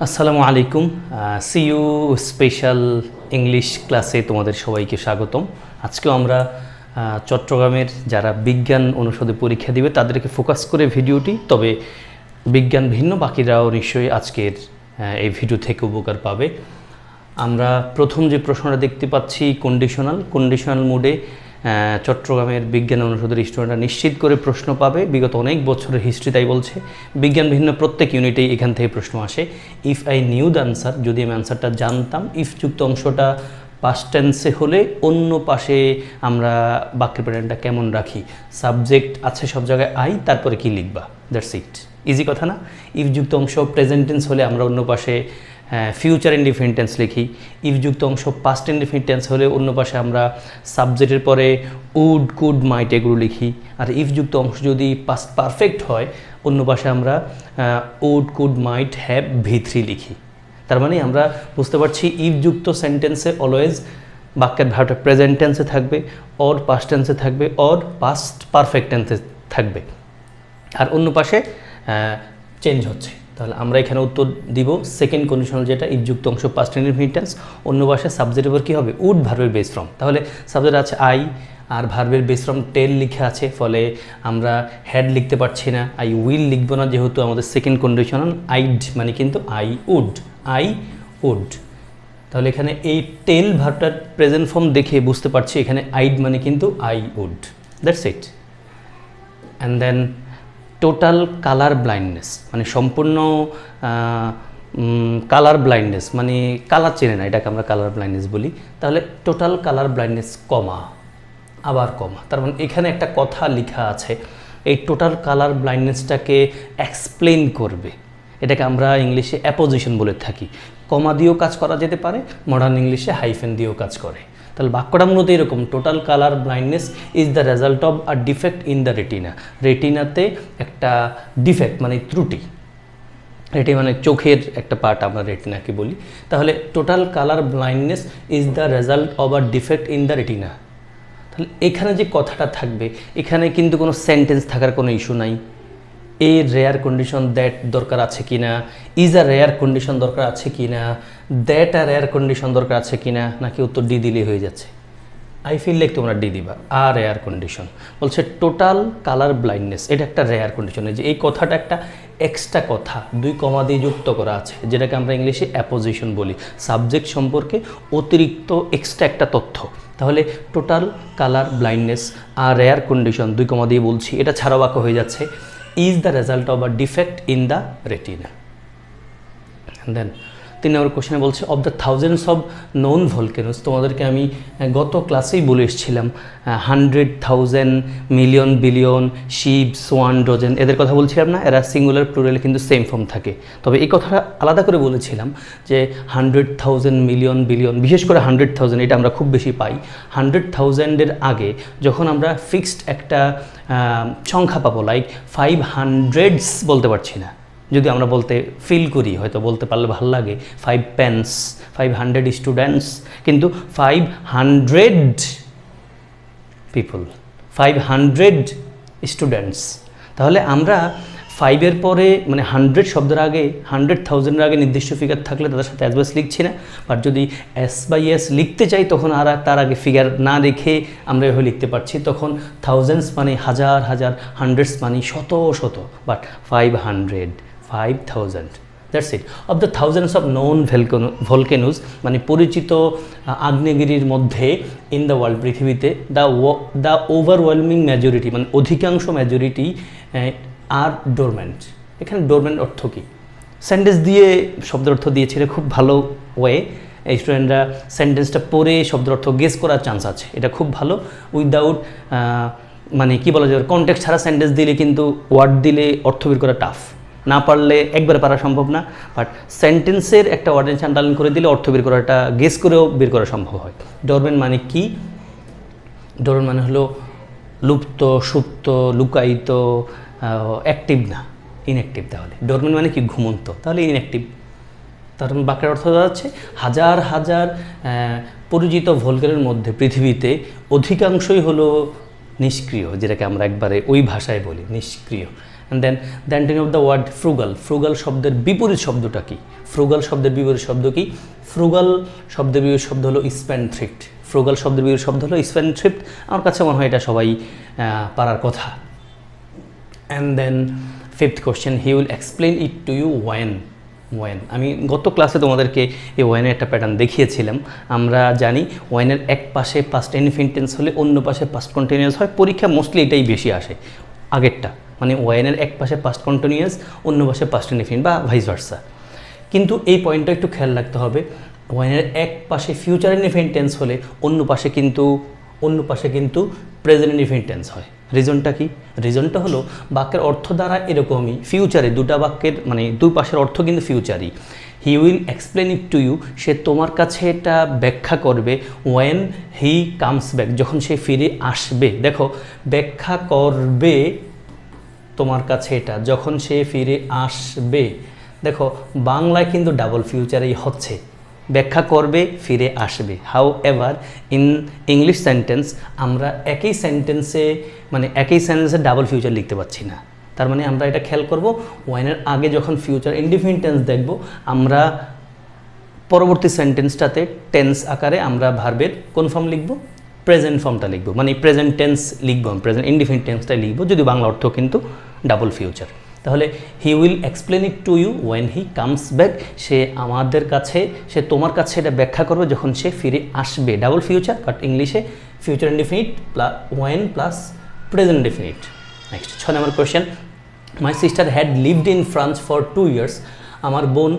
আসসালামু আলাইকুম। CU special English ক্লাসে তোমাদের সবাইকে স্বাগতম। আজকেও আমরা চট্টগ্রামের যারা বিজ্ঞান অনুষদে পরীক্ষা দিবে তাদেরকে ফোকাস করে ভিডিওটি, তবে বিজ্ঞান ভিন্ন বাকিরাও নিশ্চয়ই আজকের এই ভিডিও থেকে উপকার পাবে। আমরা প্রথম যে প্রশ্নটা দেখতে পাচ্ছি কন্ডিশনাল মোডে চট্টগ্রামের বিজ্ঞান অনুষদের স্টুডেন্টরা নিশ্চিত করে প্রশ্ন পাবে। বিগত অনেক বছরের হিস্ট্রি তাই বলছে। বিজ্ঞান ভিন্ন প্রত্যেক ইউনিটেই এখান থেকে প্রশ্ন আসে। If I knew the answer, যদি আমি আনসারটা জানতাম, ইফ যুক্ত অংশটা পাস্ট টেন্সে হলে অন্য পাশে আমরা বাক্যের প্যাটার্নটা কেমন রাখি। সাবজেক্ট আছে সব জায়গায় আই, তারপরে কি লিখবা, দ্যাটস ইট। ইজি কথা না? ইফ যুক্ত অংশ প্রেজেন্ট টেন্স হলে আমরা অন্য পাশে ফিউচার ইনডিফিনিট টেন্স লিখি। ইফ যুক্ত অংশ পাস্ট ইনডিফিনিট টেন্স হলে অন্য পাশে আমরা সাবজেক্টের পরে উড, কুড, মাইট এগুলো লিখি। আর ইফ যুক্ত অংশ যদি পাস্ট পারফেক্ট হয় অন্য পাশে আমরা would, could, mite, have, V3 লিখি। তার মানে আমরা বুঝতে পারছি ইফ যুক্ত সেন্টেন্সে অলওয়েজ বাক্যের ভার্বটা প্রেজেন্ট টেন্সে থাকবে, অর পাস্ট টেন্সে থাকবে, অর পাস্ট পারফেক্ট টেন্সে থাকবে, আর অন্য পাশে চেঞ্জ হচ্ছে। তাহলে আমরা এখানে উত্তর দিব সেকেন্ড কন্ডিশনাল, যেটা ইফ যুক্ত অংশ পাস্ট ইনডিফিনিট টেন্স, অন্য পাশে সাবজেক্টের উপর কী হবে, উড, ভার্বের বেস ফর্ম। তাহলে সাবজেক্ট আছে আই আর ভার্বের বেস ফর্ম টেল লিখে আছে, ফলে আমরা হ্যাড লিখতে পারছি না, আই উইল লিখবো না, যেহেতু আমাদের সেকেন্ড কন্ডিশনাল আইড মানে কিন্তু আই উড। তাহলে এখানে এই টেল ভার্বটার প্রেজেন্ট ফর্ম দেখে বুঝতে পারছি এখানে আইড মানে কিন্তু I would, that's it. And then total colour blindness মানে সম্পূর্ণ কালার ব্লাইন্ডনেস মানে কালার চেনে না, এটাকে আমরা কালার ব্লাইন্ডনেস বলি। তাহলে টোটাল কালার ব্লাইন্ডনেস কমা, আবার কমা, তার মানে এখানে একটা কথা লেখা আছে এই টোটাল কালার ব্লাইন্ডনেসটাকে এক্সপ্লেন করবে। এটাকে আমরা ইংলিশে অ্যাপোজিশন বলে থাকি। কমা দিয়েও কাজ করা যেতে পারে, মডার্ন ইংলিশে হাইফেন দিয়েও কাজ করে। তাহলে বাক্যটা মূলত এরকম, total colour blindness is the result of a defect in the retina. রেটিনাতে একটা ডিফেক্ট মানে ত্রুটি, রেটিনা মানে চোখের একটা পার্ট, আমরা রেটিনাকে বলি। তাহলে total colour blindness is the result of a defect in the retina. তাহলে এখানে যে কথাটা থাকবে, এখানে কিন্তু কোনো সেন্টেন্স থাকার কোনো ইস্যু নাই। এ রেয়ার কন্ডিশন দ্যাট দরকার আছে কি না, ইজ আ রেয়ার কন্ডিশন দরকার আছে কি না, দ্যাট আ রেয়ার কন্ডিশন দরকার আছে কি না, নাকি উত্তর ডি দিলেই হয়ে যাচ্ছে। আই ফিল লাইক তোমরা ডি দিবা। আর রেয়ার কন্ডিশন বলছে টোটাল কালার ব্লাইন্ডনেস, এটা একটা রেয়ার কন্ডিশন। যে এই কথাটা একটা এক্সট্রা কথা, দুই কমা দিয়ে যুক্ত করা আছে, যেটাকে আমরা ইংলিশে অ্যাপোজিশন বলি। সাবজেক্ট সম্পর্কে অতিরিক্ত এক্সট্রা একটা তথ্য। তাহলে টোটাল কালার ব্লাইন্ডনেস আর রেয়ার কন্ডিশন দুই কমা দিয়ে বলছি, এটা ছাড়া বাক্য হয়ে যাচ্ছে is the result of a defect in the retina. Then 3 নম্বর কোশ্চেনে বলছে of the thousands of known volcanoes. তোমাদেরকে আমি গত ক্লাসেই বলে এসেছিলাম 100,000, million, billion, sheep, swan, dozen, এদের কথা বলছিলাম না? এরা সিঙ্গুলার প্লুরালে কিন্তু সেম ফর্ম থাকে। তবে এই কথাটা আলাদা করে বলেছিলাম যে 100,000, মিলিয়ন, বিলিয়ন, বিশেষ করে 100,000 এটা আমরা খুব বেশি পাই। 100,000-এর আগে যখন আমরা ফিক্সড একটা সংখ্যা পাবো, লাইক 500s বলতে পারছি না, যদি আমরা বলতে ফিল করি, হয়তো বলতে পারলে ভালো লাগে 5 pence, 500 স্টুডেন্টস, কিন্তু 500 পিপল, 500 স্টুডেন্টস। তাহলে আমরা 5-এর পরে মানে 100 শব্দের আগে, 100,000-এর আগে নির্দিষ্ট ফিগার থাকলে তাদের সাথে অ্যাজ বাস লিখছি না, বাট যদি S/S লিখতে চাই তখন আর তার আগে ফিগার না রেখে আমরা এভাবে লিখতে পারছি। তখন থাউজেন্ডস মানে হাজার হাজার, হান্ড্রেডস মানে শত শত, but 500, that's it. Of the thousands of known volcanoes মানে পরিচিত আগ্নেয়গিরির মধ্যে ইন দ্য ওয়ার্ল্ড, পৃথিবীতে, দ্য ওভারওয়েলমিং মেজরিটি মানে অধিকাংশ মেজরিটি আর ডোরমেন্ট। এখানে ডোরমেন্ট অর্থ কী? সেন্টেন্স দিয়ে শব্দের অর্থ দিয়েছিল, খুব ভালো ওয়ে। এই স্টুডেন্টরা সেন্টেন্সটা পড়ে শব্দের অর্থ গেস করার চান্স আছে, এটা খুব ভালো। উইদাউট মানে কী বলা যায়, কনটেক্সট ছাড়া সেন্টেন্স দিলে কিন্তু ওয়ার্ড দিলে অর্থ বের করা টাফ, না পারলে একবারে পারা সম্ভব না। বাট সেন্টেন্সের একটা ওয়ার্ড আন্ডারলাইন করে দিলে অর্থ বের করাটা গেস করেও বের করা সম্ভব হয়। ডোরমেন্ট মানে কি? ডোরমেন্ট মানে হলো লুপ্ত, সুপ্ত, লুকায়িত, অ্যাক্টিভ না, ইনঅ্যাক্টিভ। তাহলে ডোরমেন্ট মানে কি? ঘুমন্ত, তাহলে ইনঅ্যাক্টিভ। তার বাক্যের অর্থ দাঁড়াচ্ছে হাজার হাজার পরিচিত ভলকেনোর মধ্যে পৃথিবীতে অধিকাংশই হলো নিষ্ক্রিয়, যেটাকে আমরা একবারে ওই ভাষায় বলি নিষ্ক্রিয়। And then the antonym of the word frugal, frugal শব্দের বিপরীত শব্দটা কি? ফ্রুগাল শব্দের বিপরীত শব্দ কি? ফ্রুগাল শব্দের বিপরীত শব্দ হলো স্পেন্ডথ্রিফট, ফ্রুগাল শব্দের বিপরীত শব্দ হলো স্পেন্ডথ্রিফট। আমার কাছে মনে হয় এটা সবাই পারার কথা। And then fifth question, he will explain it to you when. When, আমি গত ক্লাসে তোমাদেরকে এই ওয়েনের একটা প্যাটার্ন দেখিয়েছিলাম। আমরা জানি ওয়েনের এক পাশে পাস্ট ইনডিফিনিট টেন্স হলে অন্য পাশে পাস্ট কন্টিনিউয়াস হয়। পরীক্ষা মোস্টলি এটাই বেশি আসে, আগেরটা, মানে ওয়েনের এক পাশে পাস্ট কন্টিনিউয়াস, অন্য পাশে পাস্ট ইনডিফিনিট বা ভাইস ভার্সা। কিন্তু এই পয়েন্টটা একটু খেয়াল রাখতে হবে, ওয়েনের এক পাশে ফিউচার ইনডিফিনিট টেন্স হলে অন্য পাশে কিন্তু প্রেজেন্ট ইনডিফিনিট টেন্স হয়। রিজনটা কি? রিজনটা হলো বাক্যের অর্থ দ্বারা এরকমই, ফিউচারে দুটা বাক্যের মানে দুই পাশের অর্থ কিন্তু ফিউচারই। He will explain it to you, সে তোমার কাছে এটা ব্যাখ্যা করবে। ওয়েন হি কামস ব্যাক, যখন সে ফিরে আসবে। দেখো, ব্যাখ্যা করবে তোমার কাছে এটা যখন সে ফিরে আসবে। দেখো বাংলায় কিন্তু ডাবল ফিউচারেই হচ্ছে, ব্যাখ্যা করবে, ফিরে আসবে। How ever in English sentence আমরা একই সেন্টেন্সে ডাবল ফিউচার লিখতে পারছি না। তার মানে আমরা এটা খেয়াল করব, ওয়েনের আগে যখন ফিউচার ইনডিফিনিট টেন্স দেখব, আমরা পরবর্তী সেন্টেন্সটাতে টেন্স আকারে আমরা ভার্বের কোন ফর্ম লিখব? প্রেজেন্ট ফর্মটা লিখব, মানে প্রেজেন্ট টেন্স লিখব, প্রেজেন্ট ইনডিফিনিট টেন্সটাই লিখব, যদি বাংলা অর্থ কিন্তু ডাবল ফিউচার। তাহলে he will explain it to you when he comes back, সে তোমার কাছে এটা ব্যাখ্যা করবে যখন সে ফিরে আসবে। ডাবল ফিউচার, বাট ইংলিশে future indefinite when plus present indefinite. Next 6 নম্বর question, my sister had lived in France for 2 years, আমার বোন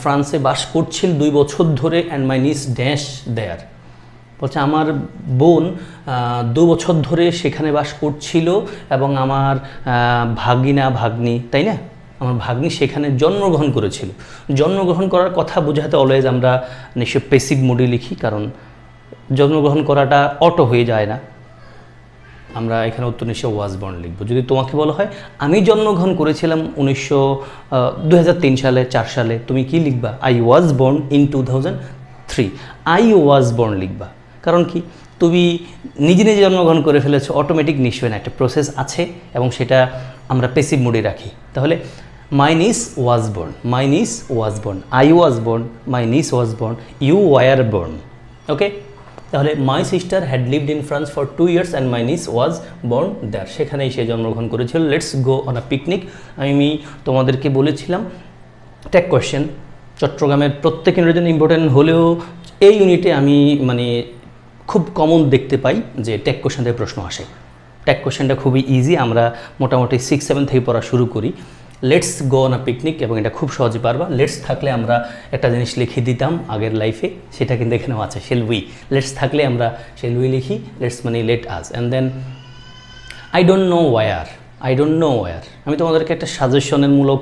ফ্রান্সে বাস করছিল 2 বছর ধরে। অ্যান্ড মাই নিস ড্যাশ দেয়ার, বলছে আমার বোন 2 বছর ধরে সেখানে বাস করছিল এবং আমার ভাগ্নি, তাই না, আমার ভাগ্নি সেখানে জন্মগ্রহণ করেছিল। জন্মগ্রহণ করার কথা বোঝাতে অলওয়েজ আমরা নিশ্চয় পেসিভ মোডে লিখি, কারণ জন্মগ্রহণ করাটা অটো হয়ে যায় না। আমরা এখানে উত্তর নিশ্চয় ওয়াজ বর্ন লিখব। যদি তোমাকে বলা হয় আমি জন্মগ্রহণ করেছিলাম 2003 সালে, 4 সালে, তুমি কি লিখবা? I was born in 2003। I was born লিখবা, কারণ কি তুমি নিজে জন্মগ্রহণ করে ফেলেছো, অটোমেটিক নিশ্চয় না, একটা প্রসেস আছে এবং সেটা আমরা পেসিভ মোডে রাখি। তাহলে মাই niece was born, my niece was born, I was born, my niece was born, you were born. Okay, তাহলে my sister had lived in France for 2 years and my niece was born there, সেখানেই সে জন্মগ্রহণ করেছিল। Let's go on a picnic, আমি তোমাদেরকে বলেছিলাম tag question চট্টগ্রামের প্রত্যেক ইউনিটের জন্য ইম্পর্টেন্ট হলেও এই ইউনিটে আমি খুব কমন দেখতে পাই যে ট্যাগ কোয়েশ্চেন থেকে প্রশ্ন আসে। ট্যাগ কোয়েশ্চেনটা খুবই ইজি, আমরা মোটামুটি 6-7 থেকে পড়া শুরু করি। Let's go on a picnic, এবং এটা খুব সহজে পারবা। লেটস থাকলে আমরা একটা জিনিস লিখে দিতাম আগের লাইফে, সেটা কিন্তু এখানেও আছে, শেল উই। লেটস থাকলে আমরা শেল উই লিখি, লেটস মানে let us. And then I don't know where, আমি তোমাদেরকে একটা সাজেশনের মূলক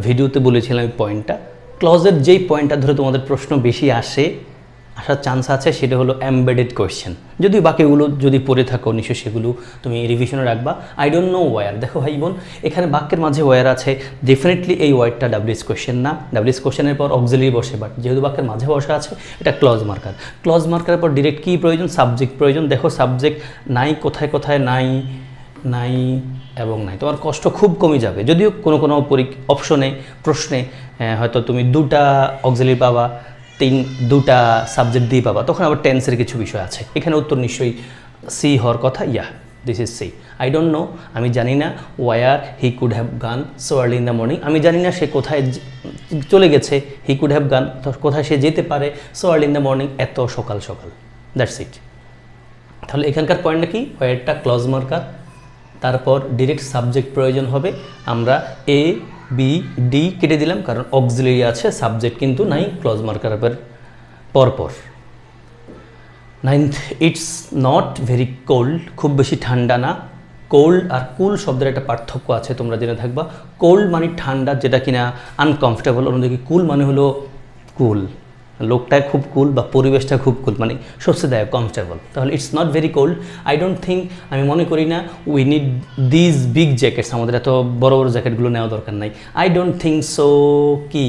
ভিডিওতে বলেছিলাম এই পয়েন্টটা। ক্লজের যেই পয়েন্টটা ধরে তোমাদের প্রশ্ন বেশি আসার চান্স আছে সেটা হলো এমবেডেড কোয়েশ্চেন। যদি বাকিগুলো যদি পড়ে থাকো নিশ্চয়ই সেগুলো তুমি রিভিশনে রাখবা। আই ডোন্ট নো ওয়ার, দেখো ভাই বোন, এখানে বাক্যের মাঝে ওয়ার আছে, ডেফিনেটলি এই ওয়ার্ডটা ডাব্লিউএস কোয়েশ্চেন না। ডাব্লিউএস কোয়েশ্চেনের পর অক্সিলারি বসে, বাট যেহেতু বাক্যের মাঝে বসা আছে এটা ক্লজ মার্কার। ক্লজ মার্কারের পর ডিরেক্ট কী প্রয়োজন? সাবজেক্ট প্রয়োজন। দেখো সাবজেক্ট নাই, কোথায় নাই এবং নাই, তোমার কষ্ট খুব কমে যাবে। যদিও কোনো অপশনে প্রশ্নে হয়তো তুমি 2টা অক্সিলারি পাবা, 2টা সাবজেক্ট দিয়ে পাবা, তখন আবার টেন্সের কিছু বিষয় আছে। এখানে উত্তর নিশ্চয়ই সি হওয়ার কথা। This is C. I don't know, আমি জানি না। Where he could have gone so early in the morning, আমি জানি না সে কোথায় চলে গেছে। হি কুড হ্যাভ গান, কোথায় সে যেতে পারে, so early in the morning, এত সকাল। That's it. তাহলে এখানকার পয়েন্টটা কি? ওয়ারটা ক্লজ মার্কার, তারপর ডিরেক্ট সাবজেক্ট প্রয়োজন হবে। আমরা এ বি ডি কেটে দিলাম কারণ অক্সিলারি আছে, সাবজেক্ট কিন্তু নাই ক্লজ মার্কারের পরপর। 9th, it's not very cold, খুব বেশি ঠান্ডা না। কোল্ড আর কুল শব্দের একটা পার্থক্য আছে, তোমরা জেনে থাকবা। কোল্ড মানে ঠান্ডা, যেটা কিনা আনকমফর্টেবল, অন্যদিকে কুল মানে হলো কুল, লোকটা খুব কুল বা পরিবেশটা খুব কুল, মানে স্বস্তিদায়ক, কমফর্টেবল। তাহলে it's not very cold. I don't think, আমি মনে করি না, we need these big jackets, আমাদের এত বড় বড় জ্যাকেটগুলো নেওয়া দরকার নাই। আই ডোন্ট থিঙ্ক সো কি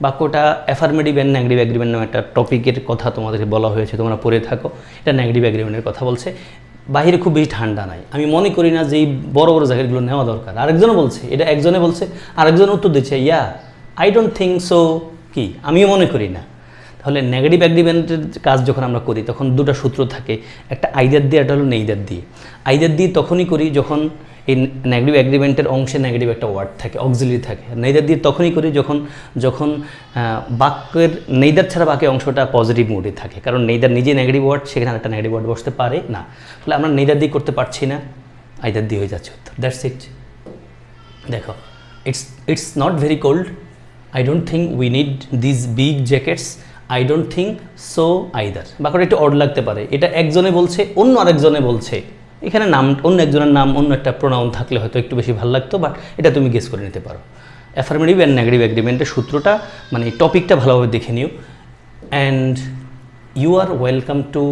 বাক্যটা অ্যাফার্মেটিভ অ্যান্ড নেগেটিভ অ্যাগ্রিমেন্ট নামে একটা টপিকের কথা তোমাদেরকে বলা হয়েছে, তোমরা পড়ে থাকো। এটা নেগেটিভ অ্যাগ্রিমেন্টের কথা বলছে। বাহিরে খুব বেশি ঠান্ডা নাই, আমি মনে করি না যে এই বড় বড় জ্যাকেটগুলো নেওয়া দরকার। আরেকজনও বলছে, এটা একজনে বলছে, আরেকজন উত্তর দিচ্ছে yeah I don't think so, কি আমিও মনে করি না। তাহলে নেগেটিভ অ্যাগ্রিমেন্টের কাজ যখন আমরা করি তখন দুটো সূত্র থাকে, একটা আইদার দিয়ে, একটা হলো নেইদার দিয়ে। আইদার দিয়ে তখনই করি যখন এই নেগেটিভ অ্যাগ্রিমেন্টের অংশে নেগেটিভ একটা ওয়ার্ড থাকে, অক্সিলারি থাকে। নেইদার দিয়ে তখনই করি যখন যখন বাক্যের নেইদার ছাড়া বাকি অংশটা পজিটিভ মুডে থাকে, কারণ নেইদার নিজেই নেগেটিভ ওয়ার্ড, সেখানে একটা নেগেটিভ ওয়ার্ড বসতে পারে না। তাহলে আমরা নেইদার দিয়ে করতে পারছি না, আইদার দিয়ে হয়ে যাচ্ছে উত্তর। That's it. দেখো, it's not very cold, I don't think we need this big jackets, I don't think so either. বাক্যটা একটু অড লাগতে পারে, এটা একজনে বলছে, অন্য আরেকজনে বলছে, এখানে নাম, অন্য একজনের নাম, অন্য একটা প্রোনাউন থাকলে হয়তো একটু বেশি ভালো লাগতো, বাট এটা তুমি গেস করে নিতে পারো। অ্যাফার্মেটিভ অ্যান্ড নেগেটিভ অ্যাগ্রিমেন্টের সূত্রটা, মানে টপিকটা ভালোভাবে দেখে নিও। And you are welcome to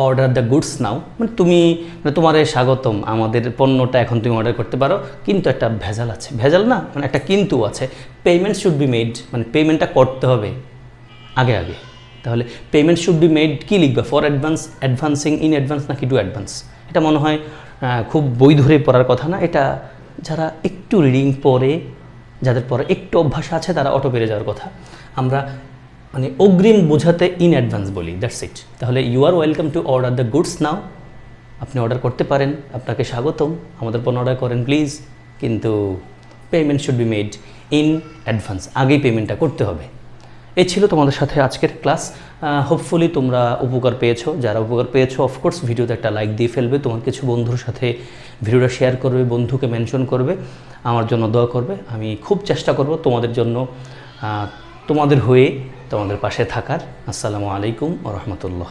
order the goods now, মানে তুমি, মানে তোমারে স্বাগতম, আমাদের পণ্যটা এখন তুমি অর্ডার করতে পারো, কিন্তু একটা ভেজাল আছে, ভেজাল না, মানে একটা কিন্তু আছে। পেমেন্ট শুড বি মেড, মানে পেমেন্টটা করতে হবে আগে আগে। তাহলে পেমেন্ট শুড বি মেড, কী লিখবে? For advance, advancing, in advance নাকি টু অ্যাডভান্স? এটা মনে হয় খুব বই ধরে পড়ার কথা না, এটা যারা একটু রিডিং পড়ে, যাদের পরে একটু অভ্যাস আছে তারা অটো পেরে যাওয়ার কথা। আমরা মানে অগ্রিম বোঝাতে ইন অ্যাডভান্স বলি, দ্যাটস ইট। তাহলে you are welcome to order the goods now, আপনি অর্ডার করতে পারেন, আপনাকে স্বাগতম, আমাদের পণ্য অর্ডার করেন প্লিজ, কিন্তু payment should be made in advance, আগেই পেমেন্টটা করতে হবে। এই ছিল তোমাদের সাথে আজকের ক্লাস। হোপফুলি তোমরা উপকার পেয়েছো। যারা উপকার পেয়েছো অফকোর্স ভিডিওতে একটা লাইক দিয়ে ফেলবে, তোমার কিছু বন্ধুর সাথে ভিডিওটা শেয়ার করবে, বন্ধুকে মেনশন করবে, আমার জন্য দোয়া করবে। আমি খুব চেষ্টা করব তোমাদের জন্য, তোমাদের হয়ে, তোমাদের পাশে থাকার। আসসালামু আলাইকুম ওয়া রাহমাতুল্লাহ।